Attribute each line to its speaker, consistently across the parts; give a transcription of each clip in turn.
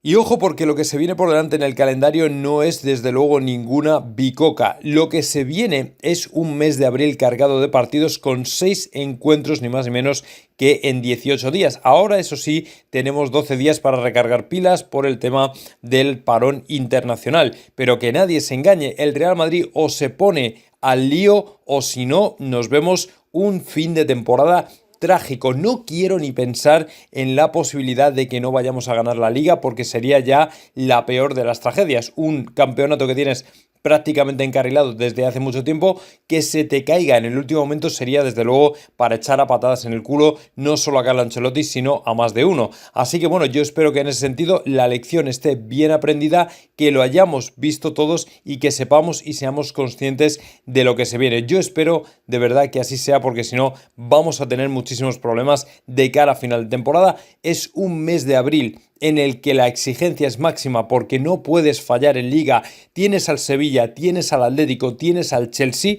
Speaker 1: Y ojo porque lo que se viene por delante en el calendario no es desde luego ninguna bicoca. Lo que se viene es un mes de abril cargado de partidos con 6 encuentros ni más ni menos que en 18 días. Ahora eso sí, tenemos 12 días para recargar pilas por el tema del parón internacional. Pero que nadie se engañe, el Real Madrid o se pone al lío o si no, nos vemos un fin de temporada trágico. No quiero ni pensar en la posibilidad de que no vayamos a ganar la liga porque sería ya la peor de las tragedias. Un campeonato que tienes prácticamente encarrilado desde hace mucho tiempo, que se te caiga en el último momento sería desde luego para echar a patadas en el culo no solo a Carlo Ancelotti sino a más de uno. Así que bueno, yo espero que en ese sentido la lección esté bien aprendida, que lo hayamos visto todos y que sepamos y seamos conscientes de lo que se viene. Yo espero de verdad que así sea porque si no vamos a tener muchísimos problemas de cara a final de temporada. Es un mes de abril en el que la exigencia es máxima porque no puedes fallar en liga, tienes al Sevilla, tienes al Atlético, tienes al Chelsea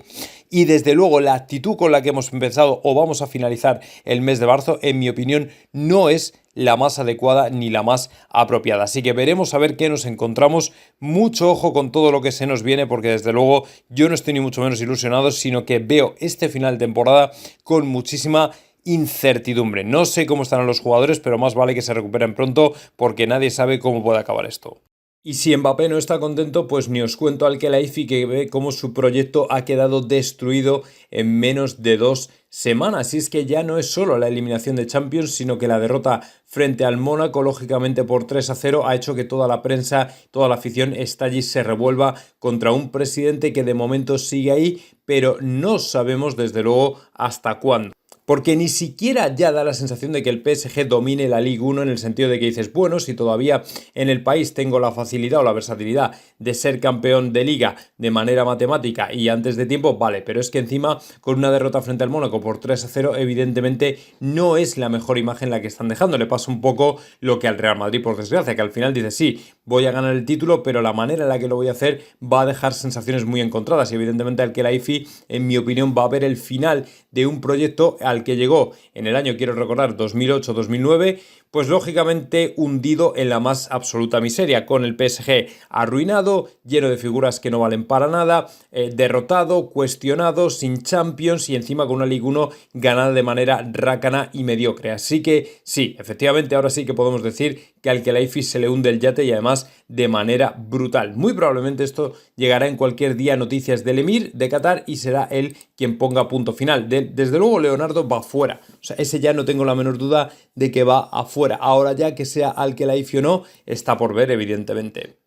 Speaker 1: y desde luego la actitud con la que hemos empezado o vamos a finalizar el mes de marzo, en mi opinión, no es la más adecuada ni la más apropiada. Así que veremos a ver qué nos encontramos. Mucho ojo con todo lo que se nos viene porque desde luego yo no estoy ni mucho menos ilusionado, sino que veo este final de temporada con muchísima incertidumbre. No sé cómo estarán los jugadores, pero más vale que se recuperen pronto porque nadie sabe cómo puede acabar esto. Y si Mbappé no está contento, pues ni os cuento al Khelaifi que ve cómo su proyecto ha quedado destruido en menos de 2 semanas. Y es que ya no es solo la eliminación de Champions, sino que la derrota frente al Mónaco, lógicamente por 3-0, ha hecho que toda la prensa, toda la afición estalle y se revuelva contra un presidente que de momento sigue ahí, pero no sabemos desde luego hasta cuándo. Porque ni siquiera ya da la sensación de que el PSG domine la Ligue 1 en el sentido de que dices, bueno, si todavía en el país tengo la facilidad o la versatilidad de ser campeón de liga de manera matemática y antes de tiempo, vale, pero es que encima con una derrota frente al Mónaco por 3-0 evidentemente no es la mejor imagen la que están dejando. Le pasa un poco lo que al Real Madrid por desgracia, que al final dice, sí, voy a ganar el título, pero la manera en la que lo voy a hacer va a dejar sensaciones muy encontradas y evidentemente al Khelaifi, en mi opinión, va a ver el final de un proyecto al que llegó en el año, quiero recordar, 2008-2009, pues lógicamente hundido en la más absoluta miseria, con el PSG arruinado, lleno de figuras que no valen para nada, derrotado, cuestionado, sin Champions y encima con una Ligue 1 ganada de manera rácana y mediocre. Así que sí, efectivamente ahora sí que podemos decir que al Khelaifi se le hunde el yate y además de manera brutal. Muy probablemente esto llegará en cualquier día a noticias del Emir de Qatar y será él quien ponga punto final. Desde luego Leonardo va fuera, o sea, ese ya no tengo la menor duda de que va afuera. Ahora ya que sea al Khelaifi o no, está por ver evidentemente.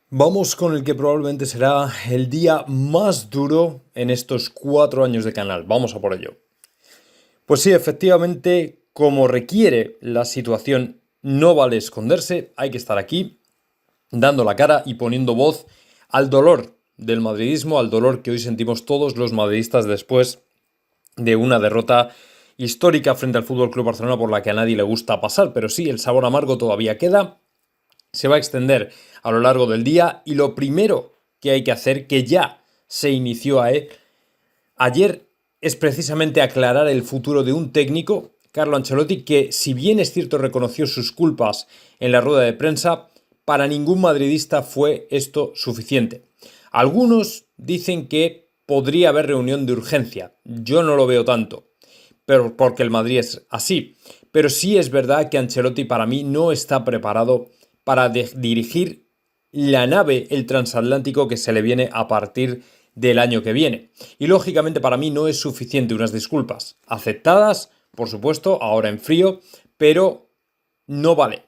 Speaker 1: Vamos con el que probablemente será el día más duro en estos 4 años de canal. Vamos a por ello. Pues sí, efectivamente, como requiere la situación, no vale esconderse, hay que estar aquí, dando la cara y poniendo voz al dolor del madridismo, al dolor que hoy sentimos todos los madridistas después de una derrota histórica frente al FC Barcelona por la que a nadie le gusta pasar, pero sí, el sabor amargo todavía queda, se va a extender a lo largo del día y lo primero que hay que hacer, que ya se inició ayer, es precisamente aclarar el futuro de un técnico, Carlo Ancelotti, que si bien es cierto reconoció sus culpas en la rueda de prensa, para ningún madridista fue esto suficiente. Algunos dicen que podría haber reunión de urgencia. Yo no lo veo tanto, pero porque el Madrid es así. Pero sí es verdad que Ancelotti para mí no está preparado para dirigir la nave, el transatlántico que se le viene a partir del año que viene. Y lógicamente para mí no es suficiente unas disculpas aceptadas, por supuesto, ahora en frío, pero no vale.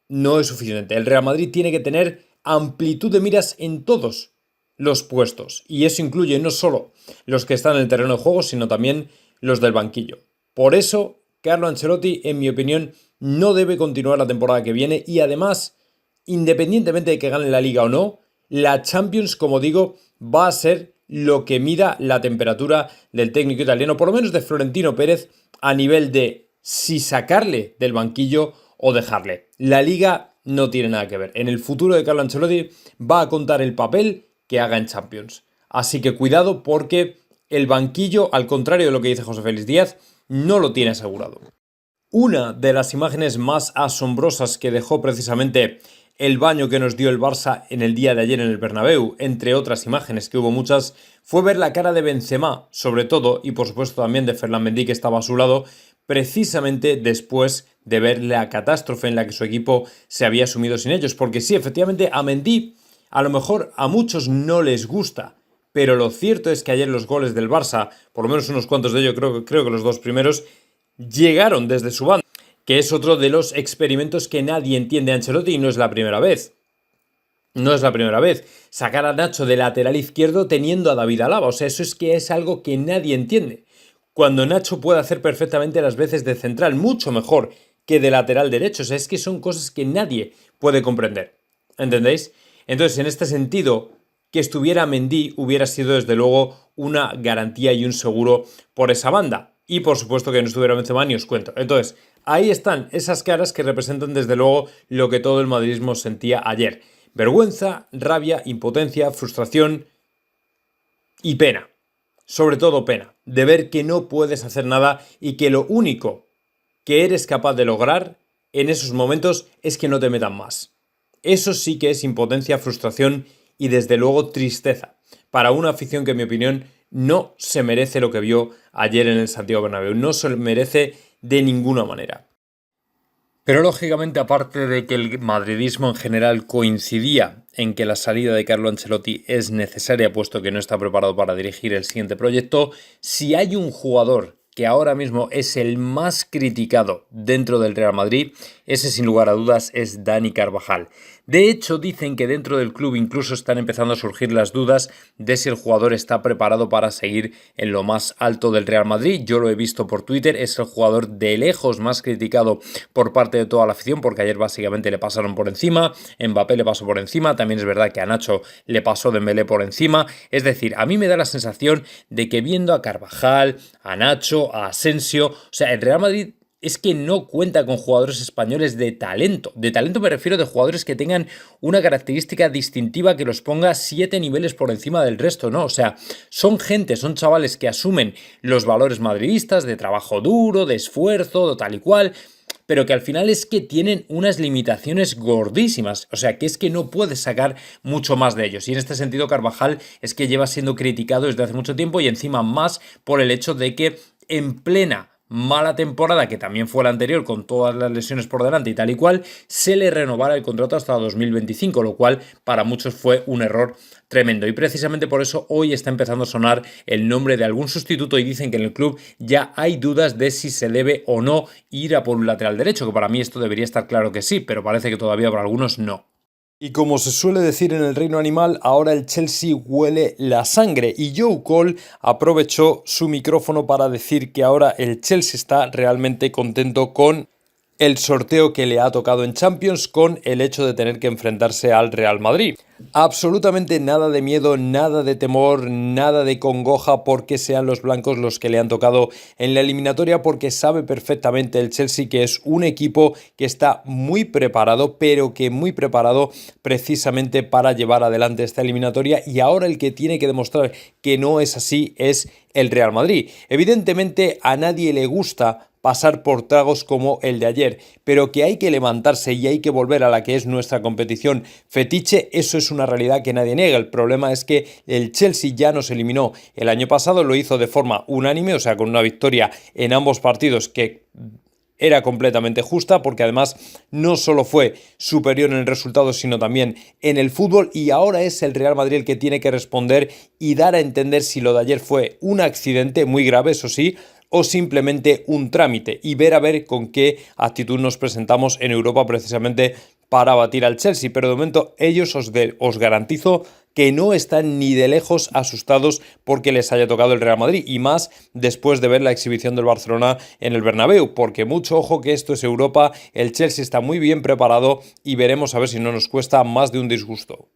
Speaker 1: No es suficiente. El Real Madrid tiene que tener amplitud de miras en todos los puestos. Y eso incluye no solo los que están en el terreno de juego, sino también los del banquillo. Por eso, Carlo Ancelotti, en mi opinión, no debe continuar la temporada que viene. Y además, independientemente de que gane la Liga o no, la Champions, como digo, va a ser lo que mida la temperatura del técnico italiano, por lo menos de Florentino Pérez, a nivel de si sacarle del banquillo o dejarle. La Liga no tiene nada que ver. En el futuro de Carlo Ancelotti va a contar el papel que haga en Champions. Así que cuidado porque el banquillo, al contrario de lo que dice José Félix Díaz, no lo tiene asegurado. Una de las imágenes más asombrosas que dejó precisamente el baño que nos dio el Barça en el día de ayer en el Bernabéu, entre otras imágenes que hubo muchas, fue ver la cara de Benzema, sobre todo, y por supuesto también de Ferland Mendy que estaba a su lado, precisamente después de ver la catástrofe en la que su equipo se había sumido sin ellos. Porque sí, efectivamente, a Mendy a lo mejor a muchos no les gusta, pero lo cierto es que ayer los goles del Barça, por lo menos unos cuantos de ellos, creo que los dos primeros, llegaron desde su banda, que es otro de los experimentos que nadie entiende a Ancelotti y no es la primera vez. No es la primera vez. Sacar a Nacho de lateral izquierdo teniendo a David Alaba. O sea, eso es que es algo que nadie entiende. Cuando Nacho puede hacer perfectamente las veces de central, mucho mejor que de lateral derecho. O sea, es que son cosas que nadie puede comprender. ¿Entendéis? Entonces, en este sentido, que estuviera Mendy hubiera sido desde luego una garantía y un seguro por esa banda. Y por supuesto que no estuviera Benzema ni os cuento. Entonces, ahí están esas caras que representan desde luego lo que todo el madridismo sentía ayer. Vergüenza, rabia, impotencia, frustración y pena. Sobre todo pena, de ver que no puedes hacer nada y que lo único que eres capaz de lograr en esos momentos es que no te metan más. Eso sí que es impotencia, frustración y desde luego tristeza para una afición que en mi opinión no se merece lo que vio ayer en el Santiago Bernabéu, no se merece de ninguna manera. Pero lógicamente, aparte de que el madridismo en general coincidía en que la salida de Carlo Ancelotti es necesaria puesto que no está preparado para dirigir el siguiente proyecto, si hay un jugador que ahora mismo es el más criticado dentro del Real Madrid, ese sin lugar a dudas es Dani Carvajal. De hecho, dicen que dentro del club incluso están empezando a surgir las dudas de si el jugador está preparado para seguir en lo más alto del Real Madrid. Yo lo he visto por Twitter, es el jugador de lejos más criticado por parte de toda la afición, porque ayer básicamente le pasaron por encima, Mbappé le pasó por encima, también es verdad que a Nacho le pasó Dembélé por encima. Es decir, a mí me da la sensación de que viendo a Carvajal, a Nacho, a Asensio, o sea, el Real Madrid es que no cuenta con jugadores españoles de talento. De talento me refiero de jugadores que tengan una característica distintiva que los ponga 7 niveles por encima del resto, ¿no? O sea, son gente, son chavales que asumen los valores madridistas de trabajo duro, de esfuerzo, de tal y cual, pero que al final es que tienen unas limitaciones gordísimas, o sea, que es que no puedes sacar mucho más de ellos. Y en este sentido, Carvajal es que lleva siendo criticado desde hace mucho tiempo y encima más por el hecho de que en plena mala temporada, que también fue la anterior con todas las lesiones por delante y tal y cual, se le renovara el contrato hasta 2025, lo cual para muchos fue un error tremendo. Y precisamente por eso hoy está empezando a sonar el nombre de algún sustituto y dicen que en el club ya hay dudas de si se debe o no ir a por un lateral derecho, que para mí esto debería estar claro que sí, pero parece que todavía para algunos no. Y como se suele decir en el reino animal, ahora el Chelsea huele la sangre y Joe Cole aprovechó su micrófono para decir que ahora el Chelsea está realmente contento con el sorteo que le ha tocado en Champions, con el hecho de tener que enfrentarse al Real Madrid. Absolutamente nada de miedo, nada de temor, nada de congoja porque sean los blancos los que le han tocado en la eliminatoria, porque sabe perfectamente el Chelsea que es un equipo que está muy preparado, pero que muy preparado precisamente para llevar adelante esta eliminatoria, y ahora el que tiene que demostrar que no es así es el Real Madrid. Evidentemente a nadie le gusta pasar por tragos como el de ayer, pero que hay que levantarse y hay que volver a la que es nuestra competición fetiche, eso es una realidad que nadie niega. El problema es que el Chelsea ya nos eliminó el año pasado, lo hizo de forma unánime, o sea, con una victoria en ambos partidos que era completamente justa, porque además no solo fue superior en el resultado, sino también en el fútbol, y ahora es el Real Madrid el que tiene que responder y dar a entender si lo de ayer fue un accidente muy grave, eso sí, o simplemente un trámite, y ver a ver con qué actitud nos presentamos en Europa precisamente para batir al Chelsea. Pero de momento ellos os garantizo que no están ni de lejos asustados porque les haya tocado el Real Madrid, y más después de ver la exhibición del Barcelona en el Bernabéu, porque mucho ojo que esto es Europa, el Chelsea está muy bien preparado y veremos a ver si no nos cuesta más de un disgusto.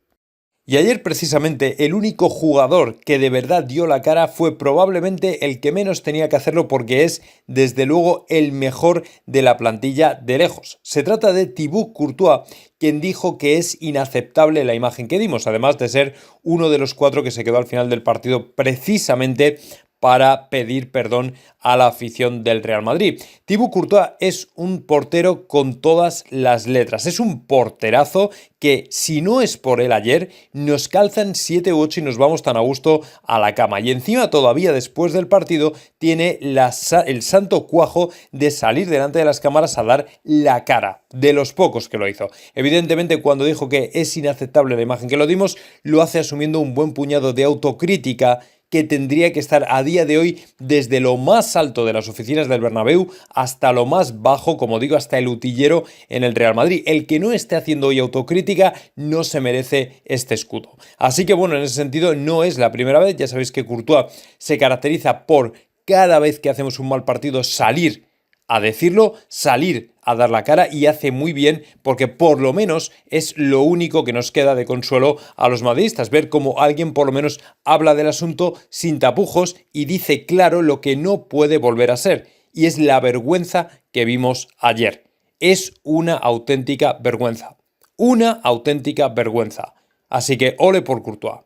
Speaker 1: Y ayer precisamente el único jugador que de verdad dio la cara fue probablemente el que menos tenía que hacerlo, porque es desde luego el mejor de la plantilla de lejos. Se trata de Thibaut Courtois, quien dijo que es inaceptable la imagen que dimos, además de ser uno de los 4 que se quedó al final del partido precisamente para pedir perdón a la afición del Real Madrid. Thibaut Courtois es un portero con todas las letras, es un porterazo que si no es por él ayer, nos calzan 7 u 8 y nos vamos tan a gusto a la cama. Y encima todavía después del partido tiene el santo cuajo de salir delante de las cámaras a dar la cara, de los pocos que lo hizo. Evidentemente cuando dijo que es inaceptable la imagen que lo dimos, lo hace asumiendo un buen puñado de autocrítica que tendría que estar a día de hoy desde lo más alto de las oficinas del Bernabéu hasta lo más bajo, como digo, hasta el utillero en el Real Madrid. El que no esté haciendo hoy autocrítica no se merece este escudo. Así que bueno, en ese sentido no es la primera vez. Ya sabéis que Courtois se caracteriza por cada vez que hacemos un mal partido salir a decirlo, salir a dar la cara, y hace muy bien porque por lo menos es lo único que nos queda de consuelo a los madridistas, ver cómo alguien por lo menos habla del asunto sin tapujos y dice claro lo que no puede volver a ser, y es la vergüenza que vimos ayer. Es una auténtica vergüenza. Una auténtica vergüenza. Así que ole por Courtois.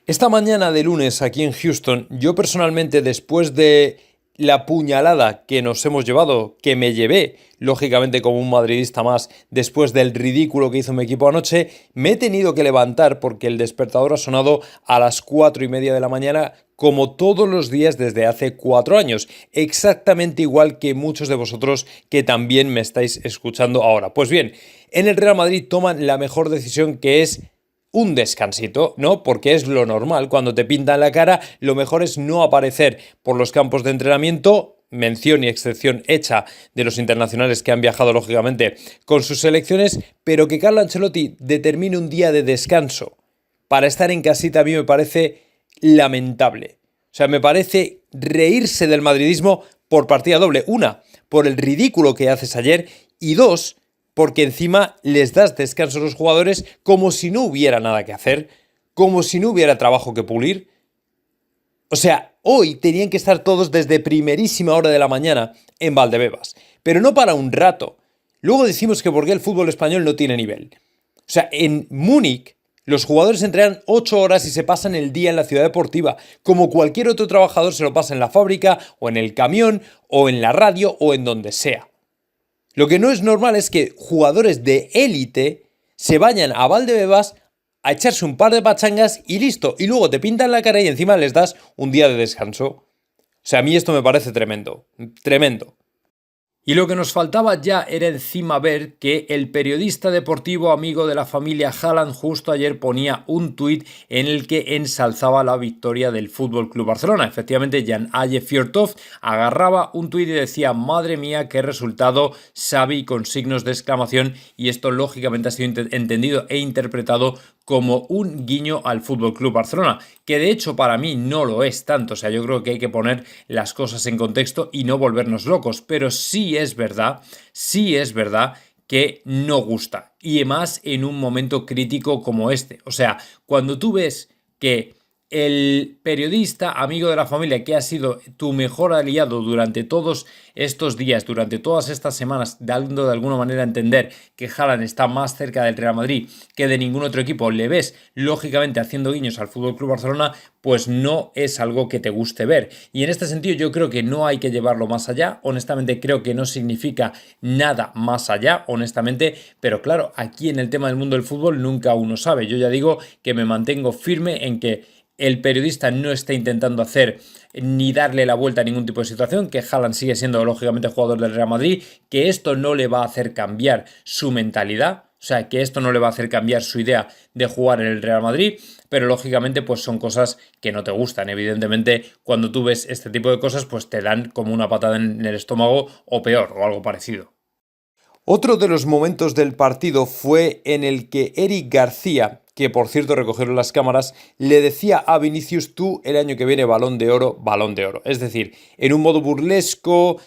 Speaker 1: Esta mañana de lunes aquí en Houston, yo personalmente, después de la puñalada que nos hemos llevado, que me llevé, lógicamente como un madridista más, después del ridículo que hizo mi equipo anoche, me he tenido que levantar porque el despertador ha sonado a las 4:30 de la mañana, como todos los días desde hace 4 años, exactamente igual que muchos de vosotros que también me estáis escuchando ahora. Pues bien, en el Real Madrid toman la mejor decisión, que es un descansito, ¿no? Porque es lo normal. Cuando te pintan la cara, lo mejor es no aparecer por los campos de entrenamiento. Mención y excepción hecha de los internacionales que han viajado, lógicamente, con sus selecciones, pero que Carlo Ancelotti determine un día de descanso para estar en casita a mí me parece lamentable. O sea, me parece reírse del madridismo por partida doble. Una, por el ridículo que haces ayer, y dos, porque encima les das descanso a los jugadores como si no hubiera nada que hacer, como si no hubiera trabajo que pulir. O sea, hoy tenían que estar todos desde primerísima hora de la mañana en Valdebebas, pero no para un rato. Luego decimos que porque el fútbol español no tiene nivel. O sea, en Múnich los jugadores entrenan 8 horas y se pasan el día en la ciudad deportiva, como cualquier otro trabajador se lo pasa en la fábrica, o en el camión, o en la radio, o en donde sea. Lo que no es normal es que jugadores de élite se vayan a Valdebebas a echarse un par de pachangas y listo. Y luego te pintan la cara y encima les das un día de descanso. O sea, a mí esto me parece tremendo. Tremendo. Y lo que nos faltaba ya era encima ver que el periodista deportivo amigo de la familia Haaland justo ayer ponía un tuit en el que ensalzaba la victoria del FC Barcelona. Efectivamente, Jan-Aje Fjørtoft agarraba un tuit y decía: madre mía, qué resultado, Xavi, con signos de exclamación, y esto lógicamente ha sido entendido e interpretado como un guiño al FC Barcelona, que de hecho para mí no lo es tanto. O sea, yo creo que hay que poner las cosas en contexto y no volvernos locos, pero sí es verdad que no gusta, y más en un momento crítico como este. O sea, cuando tú ves que el periodista amigo de la familia, que ha sido tu mejor aliado durante todos estos días, durante todas estas semanas, dando de alguna manera a entender que Haaland está más cerca del Real Madrid que de ningún otro equipo, le ves lógicamente haciendo guiños al FC Barcelona, pues no es algo que te guste ver. Y en este sentido yo creo que no hay que llevarlo más allá. Honestamente creo que no significa nada más allá, honestamente, pero claro, aquí en el tema del mundo del fútbol nunca uno sabe. Yo ya digo que me mantengo firme en que el periodista no está intentando hacer ni darle la vuelta a ningún tipo de situación, que Haaland sigue siendo lógicamente jugador del Real Madrid, que esto no le va a hacer cambiar su mentalidad, o sea, que esto no le va a hacer cambiar su idea de jugar en el Real Madrid, pero lógicamente pues son cosas que no te gustan. Evidentemente, cuando tú ves este tipo de cosas, pues te dan como una patada en el estómago o peor, o algo parecido. Otro de los momentos del partido fue en el que Eric García, que por cierto recogieron las cámaras, le decía a Vinicius: tú el año que viene Balón de Oro, Balón de Oro. Es decir, en un modo burlesco,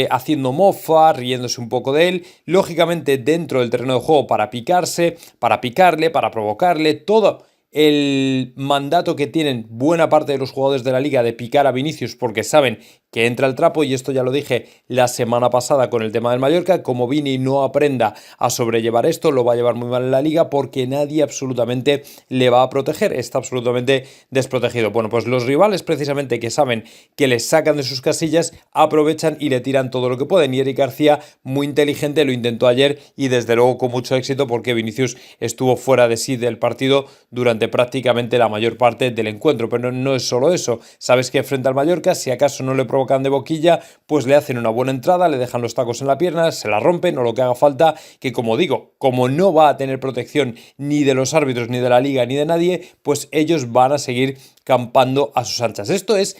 Speaker 1: haciendo mofa, riéndose un poco de él, lógicamente dentro del terreno de juego para picarse, para picarle, para provocarle, todo el mandato que tienen buena parte de los jugadores de la liga de picar a Vinicius porque saben que entra el trapo, y esto ya lo dije la semana pasada con el tema del Mallorca. Como Vini no aprenda a sobrellevar esto, lo va a llevar muy mal en la liga, porque nadie absolutamente le va a proteger, está absolutamente desprotegido. Bueno, pues los rivales precisamente, que saben que les sacan de sus casillas, aprovechan y le tiran todo lo que pueden, y Eric García, muy inteligente, lo intentó ayer y desde luego con mucho éxito, porque Vinicius estuvo fuera de sí del partido durante prácticamente la mayor parte del encuentro. Pero no es solo eso, sabes que frente al Mallorca, si acaso no le provocan de boquilla, pues le hacen una buena entrada, le dejan los tacos en la pierna, se la rompen o lo que haga falta, que como digo, como no va a tener protección ni de los árbitros, ni de la liga, ni de nadie, pues ellos van a seguir campando a sus anchas. Esto es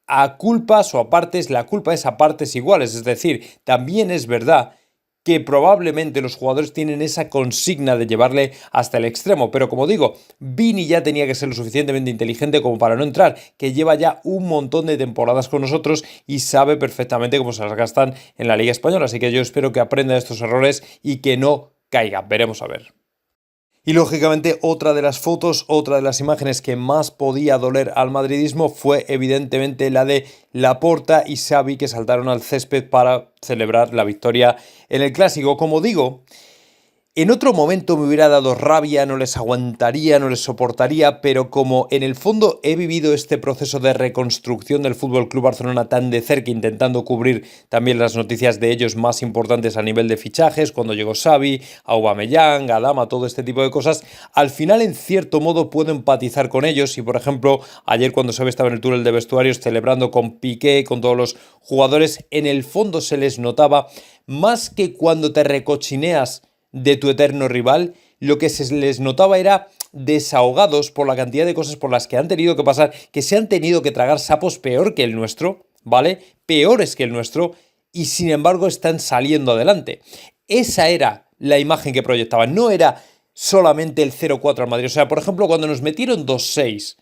Speaker 1: a culpas o a partes, la culpa es a partes iguales, es decir, también es verdad que probablemente los jugadores tienen esa consigna de llevarle hasta el extremo, pero como digo, Vini ya tenía que ser lo suficientemente inteligente como para no entrar, que lleva ya un montón de temporadas con nosotros y sabe perfectamente cómo se las gastan en la Liga Española, así que yo espero que aprenda de estos errores y que no caiga, veremos a ver. Y lógicamente otra de las fotos, otra de las imágenes que más podía doler al madridismo fue evidentemente la de Laporta y Xavi, que saltaron al césped para celebrar la victoria en el Clásico. Como digo, en otro momento me hubiera dado rabia, no les aguantaría, no les soportaría, pero como en el fondo he vivido este proceso de reconstrucción del Fútbol Club Barcelona tan de cerca, intentando cubrir también las noticias de ellos más importantes a nivel de fichajes, cuando llegó Xavi, Aubameyang, Adama, todo este tipo de cosas, al final en cierto modo puedo empatizar con ellos. Y por ejemplo, ayer cuando Xavi estaba en el túnel de vestuarios celebrando con Piqué, con todos los jugadores, en el fondo se les notaba más que cuando te recochineas de tu eterno rival, lo que se les notaba era desahogados por la cantidad de cosas por las que han tenido que pasar, que se han tenido que tragar sapos peor que el nuestro, ¿vale? Peores que el nuestro, y sin embargo están saliendo adelante. Esa era la imagen que proyectaban, no era solamente el 0-4 al Madrid. O sea, por ejemplo, cuando nos metieron 2-6,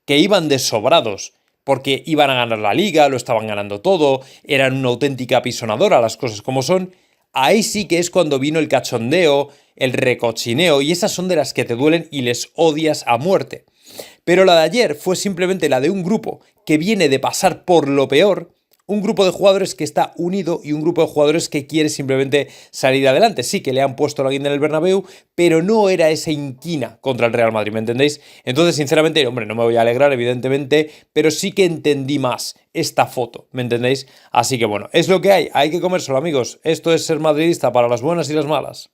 Speaker 1: que iban de sobrados, porque iban a ganar la liga, lo estaban ganando todo, eran una auténtica apisonadora, las cosas como son. Ahí sí que es cuando vino el cachondeo, el recochineo, y esas son de las que te duelen y les odias a muerte. Pero la de ayer fue simplemente la de un grupo que viene de pasar por lo peor, un grupo de jugadores que está unido y un grupo de jugadores que quiere simplemente salir adelante. Sí que le han puesto la guinda en el Bernabéu, pero no era esa inquina contra el Real Madrid, ¿me entendéis? Entonces, sinceramente, hombre, no me voy a alegrar, evidentemente, pero sí que entendí más esta foto, ¿me entendéis? Así que bueno, es lo que hay que comérselo, amigos. Esto es ser madridista para las buenas y las malas.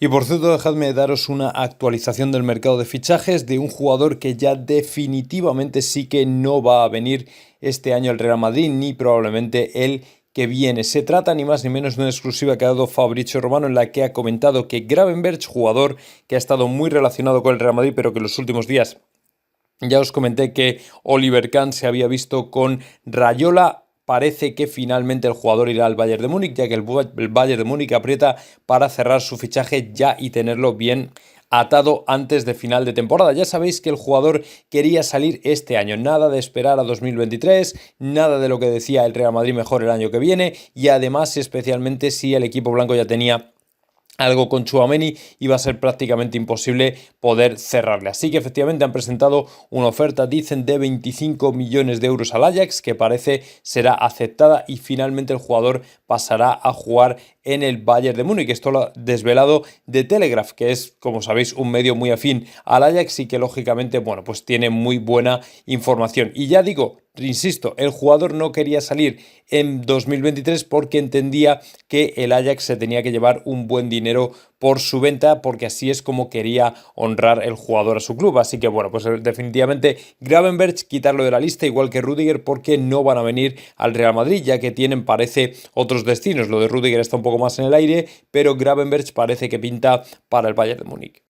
Speaker 1: Y por cierto, dejadme daros una actualización del mercado de fichajes de un jugador que ya definitivamente sí que no va a venir este año al Real Madrid, ni probablemente el que viene. Se trata ni más ni menos de una exclusiva que ha dado Fabrizio Romano, en la que ha comentado que Gravenberch, jugador que ha estado muy relacionado con el Real Madrid, pero que en los últimos días ya os comenté que Oliver Kahn se había visto con Rayola. Parece que finalmente el jugador irá al Bayern de Múnich, ya que el Bayern de Múnich aprieta para cerrar su fichaje ya y tenerlo bien atado antes de final de temporada. Ya sabéis que el jugador quería salir este año, nada de esperar a 2023, nada de lo que decía el Real Madrid mejor el año que viene, y además especialmente si el equipo blanco ya tenía algo con Tchouaméni, iba a ser prácticamente imposible poder cerrarle. Así que efectivamente han presentado una oferta, dicen, de 25 millones de euros al Ajax, que parece será aceptada, y finalmente el jugador pasará a jugar en el Bayern de Múnich. Esto lo ha desvelado The Telegraph, que es, como sabéis, un medio muy afín al Ajax y que lógicamente, bueno, pues tiene muy buena información. Y ya digo, insisto, el jugador no quería salir en 2023 porque entendía que el Ajax se tenía que llevar un buen dinero por su venta, porque así es como quería honrar el jugador a su club. Así que bueno, pues definitivamente Gravenberch quitarlo de la lista, igual que Rüdiger, porque no van a venir al Real Madrid, ya que tienen, parece, otros destinos. Lo de Rüdiger está un poco más en el aire, pero Gravenberch parece que pinta para el Bayern de Múnich.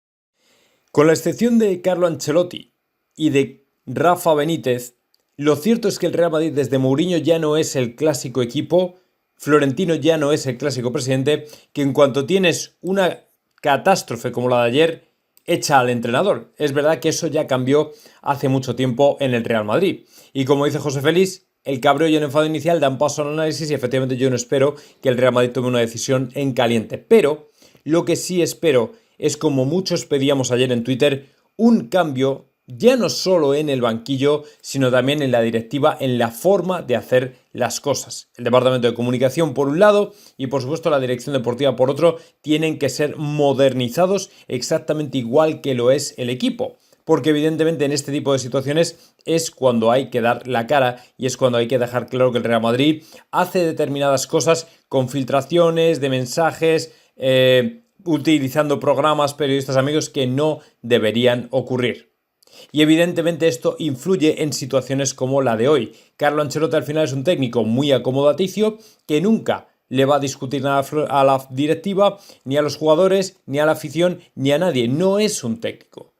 Speaker 1: Con la excepción de Carlo Ancelotti y de Rafa Benítez, lo cierto es que el Real Madrid desde Mourinho ya no es el clásico equipo, Florentino ya no es el clásico presidente, que en cuanto tienes una catástrofe como la de ayer, echa al entrenador. Es verdad que eso ya cambió hace mucho tiempo en el Real Madrid. Y como dice José Félix, el cabreo y el enfado inicial dan paso al análisis, y efectivamente yo no espero que el Real Madrid tome una decisión en caliente. Pero lo que sí espero es, como muchos pedíamos ayer en Twitter, un cambio ya no solo en el banquillo, sino también en la directiva, en la forma de hacer las cosas. El departamento de comunicación por un lado y por supuesto la dirección deportiva por otro tienen que ser modernizados exactamente igual que lo es el equipo. Porque evidentemente en este tipo de situaciones es cuando hay que dar la cara y es cuando hay que dejar claro que el Real Madrid hace determinadas cosas con filtraciones de mensajes, utilizando programas, periodistas amigos que no deberían ocurrir. Y evidentemente esto influye en situaciones como la de hoy. Carlo Ancelotti al final es un técnico muy acomodaticio que nunca le va a discutir nada a la directiva, ni a los jugadores, ni a la afición, ni a nadie. No es un técnico.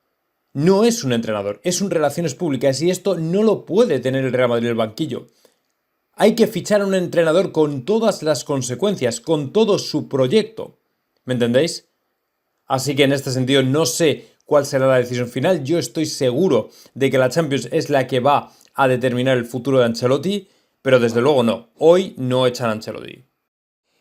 Speaker 1: No es un entrenador, es un relaciones públicas y esto no lo puede tener el Real Madrid en el banquillo. Hay que fichar a un entrenador con todas las consecuencias, con todo su proyecto. ¿Me entendéis? Así que en este sentido no sé cuál será la decisión final. Yo estoy seguro de que la Champions es la que va a determinar el futuro de Ancelotti, pero desde luego no. Hoy no echan a Ancelotti.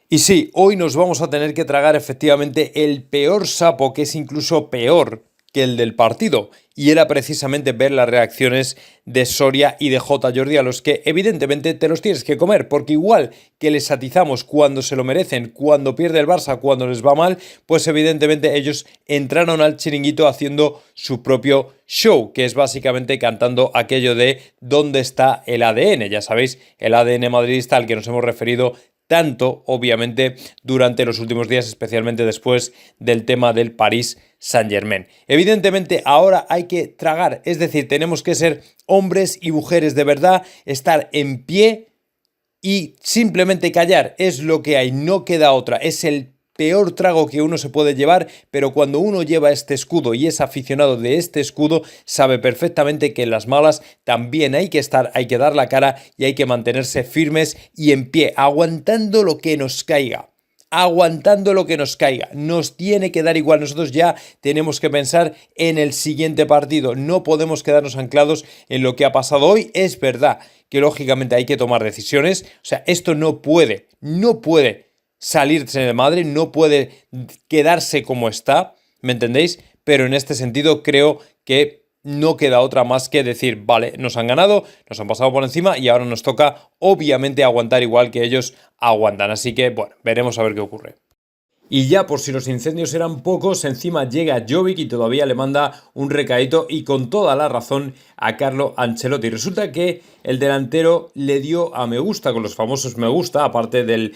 Speaker 1: Y sí, hoy nos vamos a tener que tragar efectivamente el peor sapo, que es incluso peor que el del partido, y era precisamente ver las reacciones de Soria y de J. Jordi, a los que evidentemente te los tienes que comer, porque igual que les atizamos cuando se lo merecen, cuando pierde el Barça, cuando les va mal, pues evidentemente ellos entraron al chiringuito haciendo su propio show, que es básicamente cantando aquello de ¿dónde está el ADN? Ya sabéis, el ADN madridista al que nos hemos referido tanto, obviamente, durante los últimos días, especialmente después del tema del París Saint-Germain. Evidentemente, ahora hay que tragar, es decir, tenemos que ser hombres y mujeres de verdad, estar en pie y simplemente callar. Es lo que hay, no queda otra. Es el peor trago que uno se puede llevar, pero cuando uno lleva este escudo y es aficionado de este escudo, sabe perfectamente que en las malas también hay que estar, hay que dar la cara y hay que mantenerse firmes y en pie, aguantando lo que nos caiga. Aguantando lo que nos caiga, nos tiene que dar igual, nosotros ya tenemos que pensar en el siguiente partido, no podemos quedarnos anclados en lo que ha pasado hoy. Es verdad que lógicamente hay que tomar decisiones, o sea, esto no puede salirse de madre, no puede quedarse como está, ¿me entendéis? Pero en este sentido creo que no queda otra más que decir, vale, nos han ganado, nos han pasado por encima y ahora nos toca obviamente aguantar igual que ellos aguantan. Así que, bueno, veremos a ver qué ocurre. Y ya por si los incendios eran pocos, encima llega Jovic y todavía le manda un recadito y con toda la razón a Carlo Ancelotti. Resulta que el delantero le dio a me gusta con los famosos me gusta, aparte del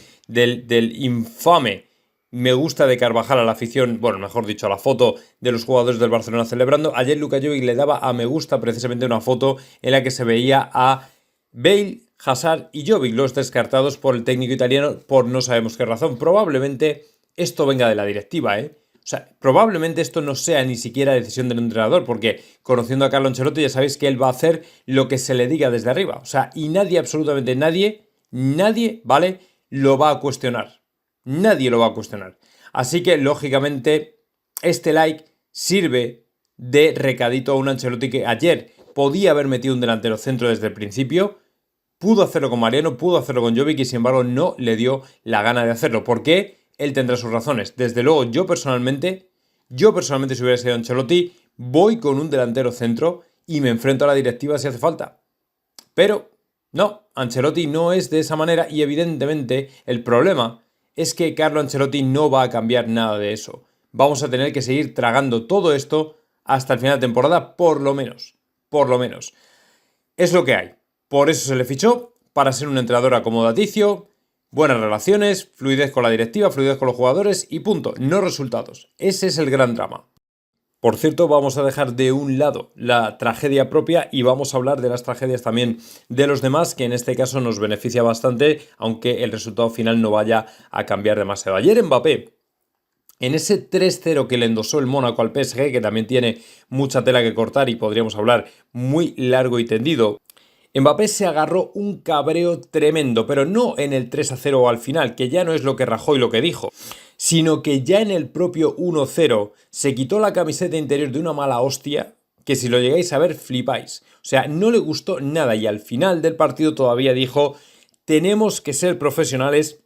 Speaker 1: infame me gusta de Carvajal a la afición, bueno, mejor dicho, a la foto de los jugadores del Barcelona celebrando. Ayer Luka Jovic le daba a me gusta precisamente una foto en la que se veía a Bale, Hazard y Jovic, los descartados por el técnico italiano por no sabemos qué razón. Probablemente esto venga de la directiva, ¿eh? O sea, probablemente esto no sea ni siquiera decisión del entrenador, porque conociendo a Carlo Ancelotti ya sabéis que él va a hacer lo que se le diga desde arriba. O sea, y nadie, absolutamente nadie, ¿vale?, lo va a cuestionar. Nadie lo va a cuestionar. Así que, lógicamente, este like sirve de recadito a un Ancelotti que ayer podía haber metido un delantero centro desde el principio. Pudo hacerlo con Mariano, pudo hacerlo con Jovic y sin embargo no le dio la gana de hacerlo. ¿Por qué? Él tendrá sus razones. Desde luego, yo personalmente, si hubiera sido Ancelotti, voy con un delantero centro y me enfrento a la directiva si hace falta. Pero no, Ancelotti no es de esa manera y evidentemente el problema es que Carlo Ancelotti no va a cambiar nada de eso. Vamos a tener que seguir tragando todo esto hasta el final de temporada, por lo menos. Por lo menos. Es lo que hay. Por eso se le fichó, para ser un entrenador acomodaticio, buenas relaciones, fluidez con la directiva, fluidez con los jugadores y punto, no resultados. Ese es el gran drama. Por cierto, vamos a dejar de un lado la tragedia propia y vamos a hablar de las tragedias también de los demás, que en este caso nos beneficia bastante, aunque el resultado final no vaya a cambiar demasiado. Ayer Mbappé, en ese 3-0 que le endosó el Mónaco al PSG, que también tiene mucha tela que cortar y podríamos hablar muy largo y tendido, Mbappé se agarró un cabreo tremendo, pero no en el 3-0 al final, que ya no es lo que rajó y lo que dijo, sino que ya en el propio 1-0 se quitó la camiseta interior de una mala hostia, que si lo llegáis a ver flipáis. O sea, no le gustó nada y al final del partido todavía dijo, tenemos que ser profesionales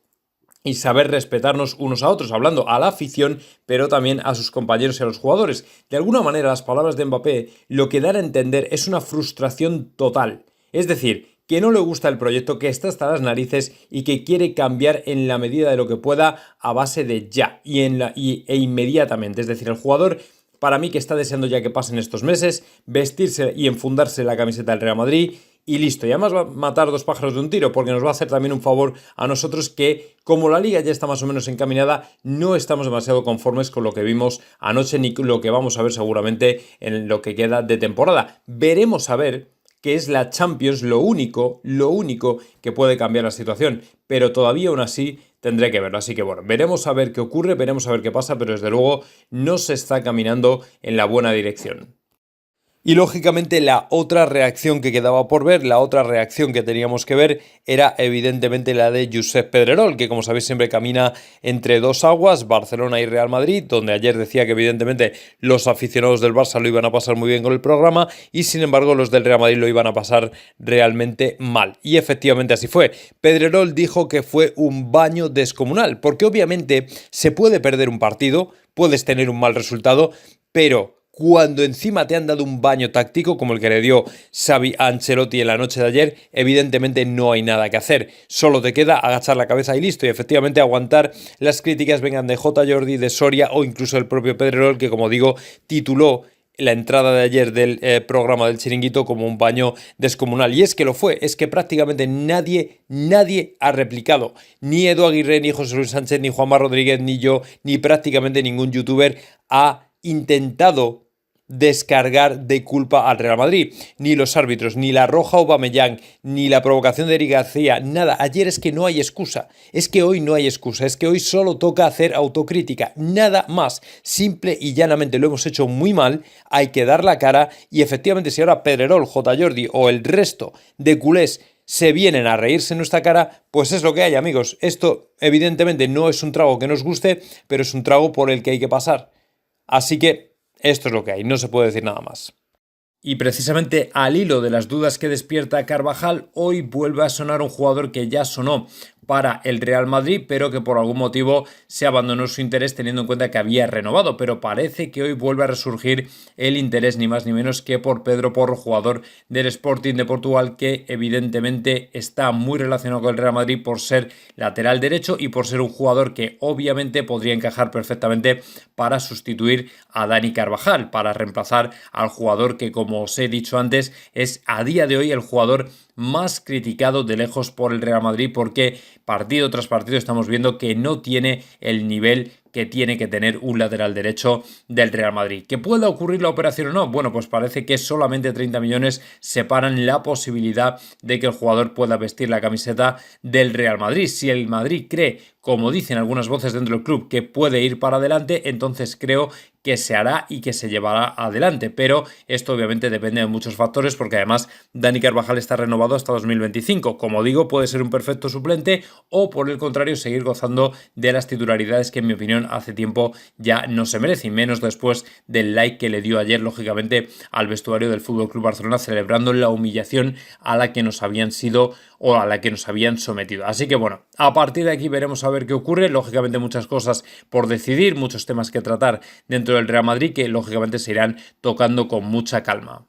Speaker 1: y saber respetarnos unos a otros, hablando a la afición, pero también a sus compañeros y a los jugadores. De alguna manera, las palabras de Mbappé lo que dan a entender es una frustración total. Es decir, que no le gusta el proyecto, que está hasta las narices y que quiere cambiar en la medida de lo que pueda a base de ya e inmediatamente. Es decir, el jugador, para mí, que está deseando ya que pasen estos meses, vestirse y enfundarse la camiseta del Real Madrid y listo. Y además va a matar dos pájaros de un tiro, porque nos va a hacer también un favor a nosotros que, como la liga ya está más o menos encaminada, no estamos demasiado conformes con lo que vimos anoche ni lo que vamos a ver seguramente en lo que queda de temporada. Veremos a ver que es la Champions lo único que puede cambiar la situación, pero todavía aún así tendré que verlo. Así que bueno, veremos a ver qué ocurre, veremos a ver qué pasa, pero desde luego no se está caminando en la buena dirección. Y lógicamente la otra reacción que quedaba por ver, la otra reacción que teníamos que ver era evidentemente la de Josep Pedrerol, que como sabéis siempre camina entre dos aguas, Barcelona y Real Madrid, donde ayer decía que evidentemente los aficionados del Barça lo iban a pasar muy bien con el programa y sin embargo los del Real Madrid lo iban a pasar realmente mal. Y efectivamente así fue. Pedrerol dijo que fue un baño descomunal, porque obviamente se puede perder un partido, puedes tener un mal resultado, pero cuando encima te han dado un baño táctico como el que le dio Xavi a Ancelotti en la noche de ayer, evidentemente no hay nada que hacer. Solo te queda agachar la cabeza y listo. Y efectivamente aguantar las críticas vengan de J. Jordi, de Soria o incluso del propio Pedrerol, que como digo, tituló la entrada de ayer del programa del Chiringuito como un baño descomunal. Y es que lo fue, es que prácticamente nadie ha replicado. Ni Edu Aguirre, ni José Luis Sánchez, ni Juanma Rodríguez, ni yo, ni prácticamente ningún youtuber ha intentado descargar de culpa al Real Madrid. Ni los árbitros, ni la roja Aubameyang, ni la provocación de Eric García, nada. Ayer es que no hay excusa. Es que hoy no hay excusa. Es que hoy solo toca hacer autocrítica. Nada más. Simple y llanamente lo hemos hecho muy mal. Hay que dar la cara y efectivamente si ahora Pedrerol, J. Jordi o el resto de culés se vienen a reírse en nuestra cara, pues es lo que hay, amigos. Esto evidentemente no es un trago que nos guste, pero es un trago por el que hay que pasar. Así que esto es lo que hay, no se puede decir nada más. Y precisamente al hilo de las dudas que despierta Carvajal, hoy vuelve a sonar un jugador que ya sonó para el Real Madrid, pero que por algún motivo se abandonó su interés teniendo en cuenta que había renovado, pero parece que hoy vuelve a resurgir el interés ni más ni menos que por Pedro Porro, jugador del Sporting de Portugal, que evidentemente está muy relacionado con el Real Madrid por ser lateral derecho y por ser un jugador que obviamente podría encajar perfectamente para sustituir a Dani Carvajal, para reemplazar al jugador que, como os he dicho antes, es a día de hoy el jugador más criticado de lejos por el Real Madrid, porque partido tras partido estamos viendo que no tiene el nivel que tiene que tener un lateral derecho del Real Madrid. ¿Que pueda ocurrir la operación o no? Bueno, pues parece que solamente 30 millones separan la posibilidad de que el jugador pueda vestir la camiseta del Real Madrid. Si el Madrid cree, como dicen algunas voces dentro del club, que puede ir para adelante, entonces creo que se hará y que se llevará adelante, pero esto obviamente depende de muchos factores, porque además Dani Carvajal está renovado hasta 2025. Como digo, puede ser un perfecto suplente o por el contrario seguir gozando de las titularidades que en mi opinión hace tiempo ya no se merece, y menos después del like que le dio ayer lógicamente al vestuario del FC Barcelona, celebrando la humillación a la que nos habían sido o a la que nos habían sometido. Así que bueno, a partir de aquí veremos a ver qué ocurre. Lógicamente muchas cosas por decidir, muchos temas que tratar dentro del Real Madrid que lógicamente se irán tocando con mucha calma.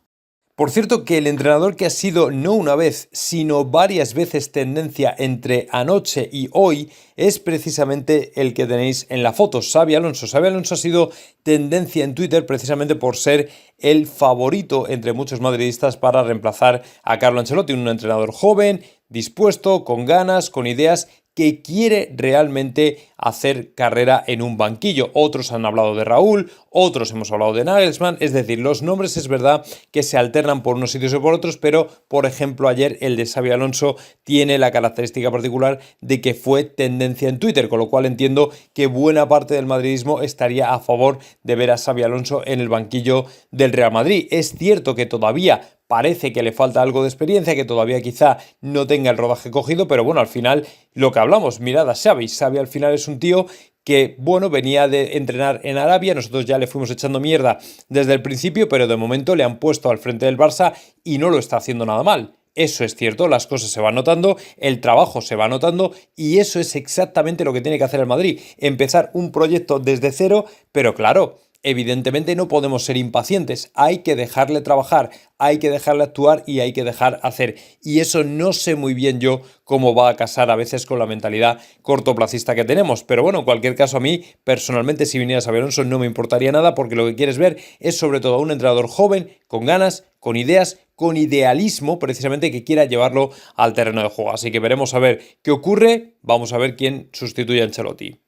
Speaker 1: Por cierto, que el entrenador que ha sido no una vez, sino varias veces tendencia entre anoche y hoy es precisamente el que tenéis en la foto, Xabi Alonso. Xabi Alonso ha sido tendencia en Twitter precisamente por ser el favorito entre muchos madridistas para reemplazar a Carlo Ancelotti, un entrenador joven, dispuesto, con ganas, con ideas, que quiere realmente hacer carrera en un banquillo. Otros han hablado de Raúl, otros hemos hablado de Nagelsmann, es decir, los nombres es verdad que se alternan por unos sitios y por otros, pero por ejemplo ayer el de Xabi Alonso tiene la característica particular de que fue tendencia en Twitter, con lo cual entiendo que buena parte del madridismo estaría a favor de ver a Xabi Alonso en el banquillo del Real Madrid. Es cierto que todavía parece que le falta algo de experiencia, que todavía quizá no tenga el rodaje cogido, pero bueno, al final lo que hablamos, mirad a Xavi. Xavi al final es un tío que, bueno, venía de entrenar en Arabia, nosotros ya le fuimos echando mierda desde el principio, pero de momento le han puesto al frente del Barça y no lo está haciendo nada mal. Eso es cierto, las cosas se van notando, el trabajo se va notando y eso es exactamente lo que tiene que hacer el Madrid, empezar un proyecto desde cero, pero claro, evidentemente no podemos ser impacientes, hay que dejarle trabajar, hay que dejarle actuar y hay que dejar hacer. Y eso no sé muy bien yo cómo va a casar a veces con la mentalidad cortoplacista que tenemos. Pero bueno, en cualquier caso a mí, personalmente, si viniera Xabi Alonso no me importaría nada porque lo que quieres ver es sobre todo a un entrenador joven, con ganas, con ideas, con idealismo, precisamente que quiera llevarlo al terreno de juego. Así que veremos a ver qué ocurre, vamos a ver quién sustituye a Ancelotti.